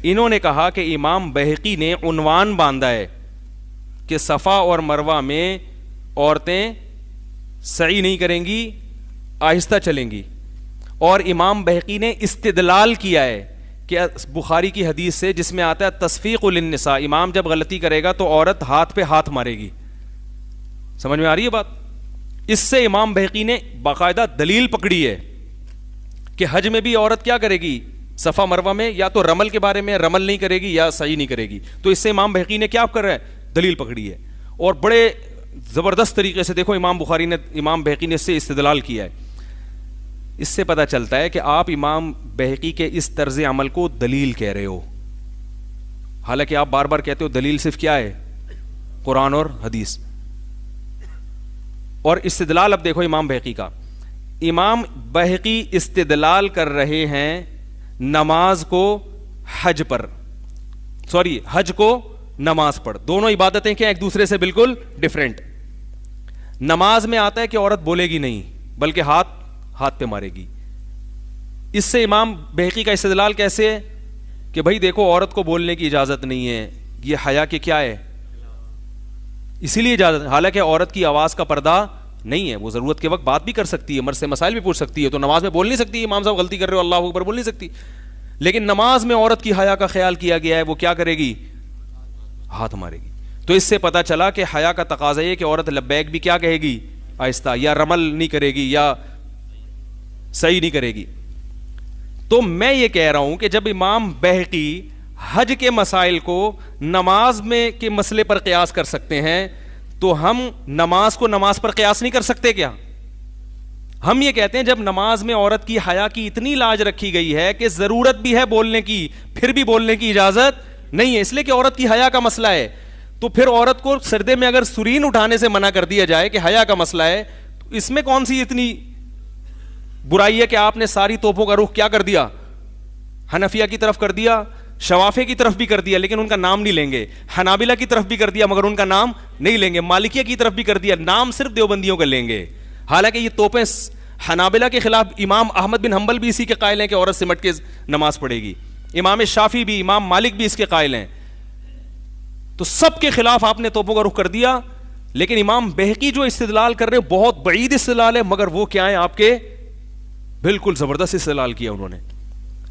انہوں نے کہا کہ امام بہقی نے عنوان باندھا ہے کہ صفا اور مروہ میں عورتیں سعی نہیں کریں گی, آہستہ چلیں گی. اور امام بہقی نے استدلال کیا ہے کہ بخاری کی حدیث سے جس میں آتا ہے تصفیق للنساء, امام جب غلطی کرے گا تو عورت ہاتھ پہ ہاتھ مارے گی. سمجھ میں آ رہی ہے بات؟ اس سے امام بہقی نے باقاعدہ دلیل پکڑی ہے کہ حج میں بھی عورت کیا کرے گی, صفا مروہ میں یا تو رمل کے بارے میں رمل نہیں کرے گی یا سعی نہیں کرے گی. تو اس سے امام بہقی نے کیا کر رہا ہے, دلیل پکڑی ہے. اور بڑے زبردست طریقے سے دیکھو امام بہقی نے اس سے استدلال کیا ہے. اس سے پتہ چلتا ہے کہ آپ امام بہقی کے اس طرز عمل کو دلیل کہہ رہے ہو, حالانکہ آپ بار بار کہتے ہو دلیل صرف کیا ہے, قرآن اور حدیث. اور استدلال اب دیکھو امام بہقی کا. امام بہقی استدلال کر رہے ہیں نماز کو حج پر, حج کو نماز پر. دونوں عبادتیں کیا ایک دوسرے سے بالکل ڈیفرنٹ. نماز میں آتا ہے کہ عورت بولے گی نہیں بلکہ ہاتھ پہ مارے گی. اس سے امام بہقی کا استدلال کیسے ہے کہ بھائی دیکھو عورت کو بولنے کی اجازت نہیں ہے, یہ حیا کے کیا ہے, اسی لیے اجازت. حالانکہ عورت کی آواز کا پردہ نہیں ہے, وہ ضرورت کے وقت بات بھی کر سکتی ہے, مرد سے مسائل بھی پوچھ سکتی ہے. تو نماز میں بول نہیں سکتی امام صاحب غلطی کر رہے ہو اللہ اکبر بول نہیں سکتی. لیکن نماز میں عورت کی حیا کا خیال کیا گیا ہے, وہ کیا کرے گی, ہاتھ مارے گی. تو اس سے پتہ چلا کہ حیا کا تقاضا ہے کہ عورت لبیک بھی کیا کہے گی, آہستہ, یا رمل نہیں کرے گی یا صحیح نہیں کرے گی. تو میں یہ کہہ رہا ہوں کہ جب امام بہقی حج کے مسائل کو نماز میں کے مسئلے پر قیاس کر سکتے ہیں تو ہم نماز کو نماز پر قیاس نہیں کر سکتے کیا؟ ہم یہ کہتے ہیں جب نماز میں عورت کی حیا کی اتنی لاج رکھی گئی ہے کہ ضرورت بھی ہے بولنے کی, پھر بھی بولنے کی اجازت نہیں ہے, اس لیے کہ عورت کی حیا کا مسئلہ ہے. تو پھر عورت کو سردے میں اگر سرین اٹھانے سے منع کر دیا جائے کہ حیا کا مسئلہ ہے, تو اس میں کون سی اتنی برائی ہے کہ آپ نے ساری توپوں کا رخ کیا کر دیا, حنفیہ کی طرف کر دیا, شوافے کی طرف بھی کر دیا لیکن ان کا نام نہیں لیں گے, حنابلہ کی طرف بھی کر دیا مگر ان کا نام نہیں لیں گے, مالکیہ کی طرف بھی کر دیا, نام صرف دیوبندیوں کا لیں گے. حالانکہ یہ توپیں حنابلہ کے خلاف امام احمد بن حنبل بھی اسی کے قائل ہیں کہ عورت سمٹ کے نماز پڑھے گی, امام شافعی بھی, امام مالک بھی اس کے قائل ہیں. تو سب کے خلاف آپ نے توپوں کا رخ کر دیا. لیکن امام بہقی جو استدلال کر رہے بہت بعید استدلال ہے, مگر وہ کیا ہے آپ کے بالکل زبردست استدلال کیا انہوں نے.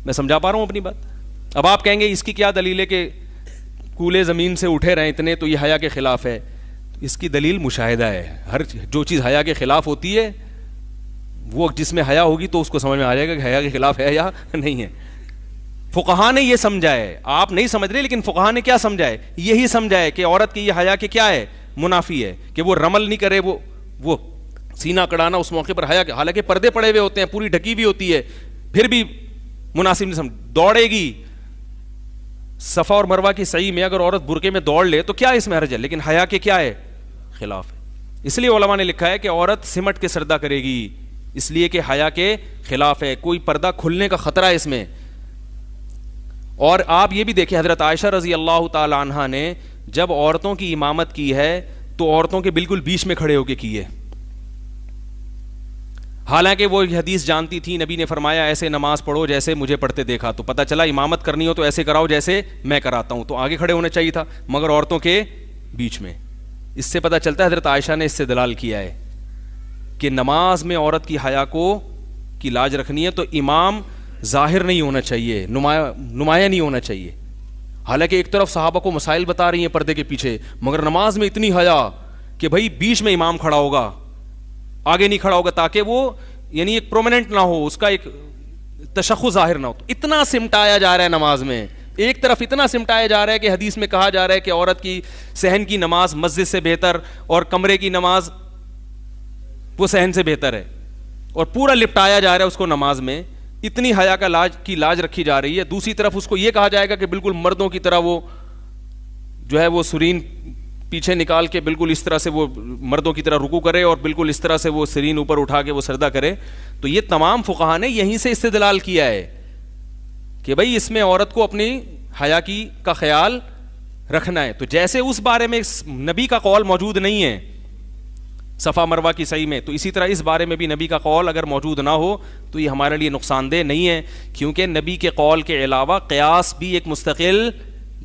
میں سمجھا پا رہا ہوں اپنی بات؟ اب آپ کہیں گے اس کی کیا دلیل ہے کہ کولے زمین سے اٹھے رہے اتنے تو یہ حیا کے خلاف ہے. اس کی دلیل مشاہدہ ہے. ہر جو چیز حیا کے خلاف ہوتی ہے وہ جس میں حیا ہوگی تو اس کو سمجھ میں آ جائے گا کہ حیا کے خلاف ہے یا نہیں ہے. فقہا نے یہ سمجھا ہے, آپ نہیں سمجھ رہے, لیکن فقہا نے کیا سمجھا ہے, یہی سمجھا ہے کہ عورت کی یہ حیا کے کیا ہے, منافی ہے, کہ وہ رمل نہیں کرے, وہ سینہ کڑانا اس موقع پر حیا کے, حالانکہ پردے پڑے ہوئے ہوتے ہیں, پوری ڈھکی ہوئی ہوتی ہے, پھر بھی مناسب نہیں سمجھ. دوڑے گی صفا اور مروہ کی سعی میں, اگر عورت برقعے میں دوڑ لے تو کیا اس میں حرج ہے, لیکن حیا کے کیا ہے, خلاف ہے. اس لیے علماء نے لکھا ہے کہ عورت سمٹ کے سردہ کرے گی, اس لیے کہ حیا کے خلاف ہے, کوئی پردہ کھلنے کا خطرہ ہے اس میں. اور آپ یہ بھی دیکھیں حضرت عائشہ رضی اللہ تعالی عنہا نے جب عورتوں کی امامت کی ہے تو عورتوں کے بالکل بیچ میں کھڑے ہو کے کی ہے, حالانکہ وہ حدیث جانتی تھی, نبی نے فرمایا ایسے نماز پڑھو جیسے مجھے پڑھتے دیکھا. تو پتہ چلا امامت کرنی ہو تو ایسے کراؤ جیسے میں کراتا ہوں, تو آگے کھڑے ہونا چاہیے تھا, مگر عورتوں کے بیچ میں. اس سے پتہ چلتا ہے حضرت عائشہ نے اس سے دلال کیا ہے کہ نماز میں عورت کی حیا کی لاج رکھنی ہے تو امام ظاہر نہیں ہونا چاہیے, نمایاں نہیں ہونا چاہیے. حالانکہ ایک طرف صحابہ کو مسائل بتا رہی ہیں پردے کے پیچھے, مگر نماز میں اتنی حیا کہ بھائی بیچ میں امام کھڑا ہوگا, آگے نہیں کھڑا ہوگا, تاکہ وہ یعنی ایک پرومیننٹ نہ ہو, اس کا ایک تشخص ظاہر نہ ہو. تو اتنا سمٹایا جا رہا ہے نماز میں, ایک طرف اتنا سمٹایا جا رہا ہے کہ حدیث میں کہا جا رہا ہے کہ عورت کی صحن کی نماز مسجد سے بہتر اور کمرے کی نماز وہ صحن سے بہتر ہے, اور پورا لپٹایا جا رہا ہے اس کو نماز میں, اتنی حیا کی لاج رکھی جا رہی ہے. دوسری طرف اس کو یہ کہا جائے گا کہ بالکل مردوں کی طرح وہ جو ہے وہ سرین پیچھے نکال کے بالکل اس طرح سے وہ مردوں کی طرح رکوع کرے اور بالکل اس طرح سے وہ سرین اوپر اٹھا کے وہ سردہ کرے. تو یہ تمام فقہا نے یہیں سے استدلال کیا ہے کہ بھائی اس میں عورت کو اپنی حیا کا خیال رکھنا ہے. تو جیسے اس بارے میں نبی کا قول موجود نہیں ہے صفا مروہ کی صحیح میں. تو اسی طرح اس بارے میں بھی نبی کا قول اگر موجود نہ ہو تو یہ ہمارے لیے نقصان دہ نہیں ہے, کیونکہ نبی کے قول کے علاوہ قیاس بھی ایک مستقل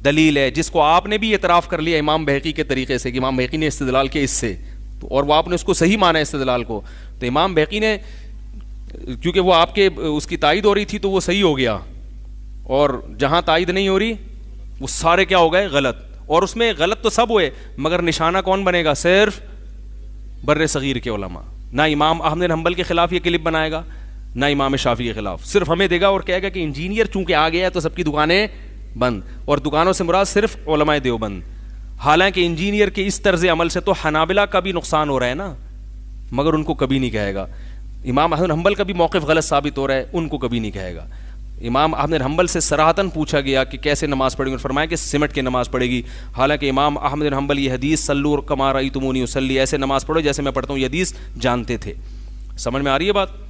دلیل ہے, جس کو آپ نے بھی اعتراف کر لیا امام بہقی کے طریقے سے کہ امام بہقی نے استدلال کیا اس سے, تو اور وہ آپ نے اس کو صحیح مانا استدلال کو. تو امام بہقی نے, کیونکہ وہ آپ کے اس کی تائید ہو رہی تھی تو وہ صحیح ہو گیا, اور جہاں تائید نہیں ہو رہی وہ سارے کیا ہو گئے غلط. اور اس میں غلط تو سب ہوئے, مگر نشانہ کون بنے گا؟ صرف بر صغیر کے علماء. نہ امام احمد بن حنبل کے خلاف یہ کلپ بنائے گا, نہ امام شافعی کے خلاف, صرف ہمیں دے گا اور کہے گا کہ انجینئر چونکہ آ گیا ہے تو سب کی دکانیں بند, اور دکانوں سے مراد صرف علماء دیوبند. حالانکہ انجینئر کے اس طرز عمل سے تو حنابلہ کا بھی نقصان ہو رہا ہے نا, مگر ان کو کبھی نہیں کہے گا. امام احمد بن حنبل کا بھی موقف غلط ثابت ہو رہا ہے, ان کو کبھی نہیں کہے گا. امام احمد بن حنبل سے صراحتاً پوچھا گیا کہ کیسے نماز پڑھیں گے, اور فرمایا کہ سمٹ کے نماز پڑھے گی. حالانکہ امام احمد بن حنبل یہ حدیث صلوا کما رأیتمونی اصلی, ایسے نماز پڑھو جیسے میں پڑھتا ہوں, یہ حدیث جانتے تھے. سمجھ میں آ رہی ہے بات؟